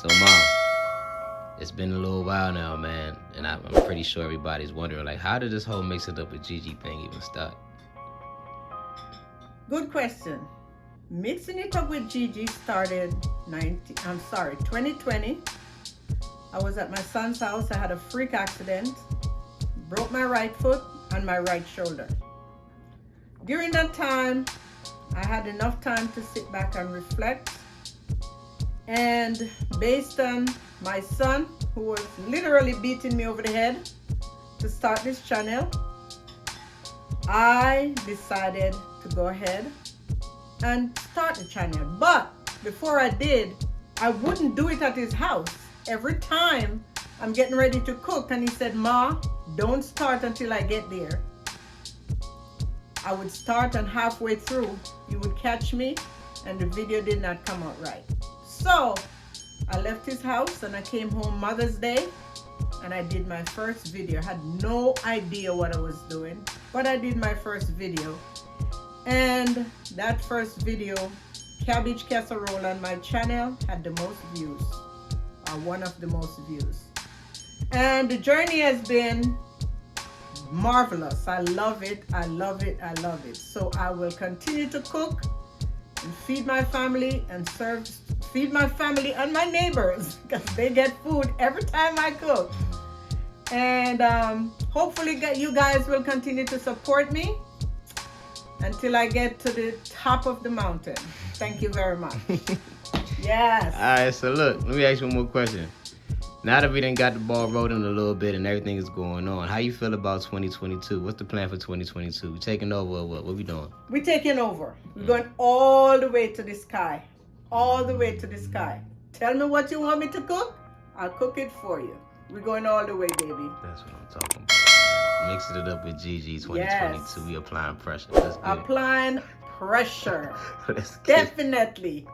So, Mom, it's been a little while now, man, and I'm pretty sure everybody's wondering, like, how did this whole Mix It Up with Gigi thing even start? Good question. Mixing It Up with Gigi started 2020. I was at my son's house. I had a freak accident, broke my right foot and my right shoulder. During that time, I had enough time to sit back and reflect. And based on my son, who was literally beating me over the head to start this channel, I decided to go ahead and start the channel. But before I did, I wouldn't do it at his house. Every time I'm getting ready to cook and he said, "Ma, don't start until I get there," I would start, and halfway through you would catch me and the video did not come out right. So I left his house and I came home Mother's Day and I did my first video. I had no idea what I was doing, but I did my first video. And that first video, cabbage casserole, on my channel had the most views, or one of the most views. And the journey has been marvelous. I love it. I love it. I love it. So I will continue to cook and feed my family and feed my family and my neighbors, because they get food every time I cook. And hopefully you guys will continue to support me until I get to the top of the mountain. Thank you very much. Yes. All right, so look, let me ask you one more question. Now that we done got the ball rolling a little bit and everything is going on, how you feel about 2022? What's the plan for 2022? We taking over or what? What we doing? We're taking over. We're going all the way to the sky. All the way to the sky. Tell me what you want me to cook. I'll cook it for you. We're going all the way, baby. That's what I'm talking about. Man. Mixing it up with Gigi 2022. Yes. We applying pressure. Let's get Applying pressure. it. Let's get it. Definitely.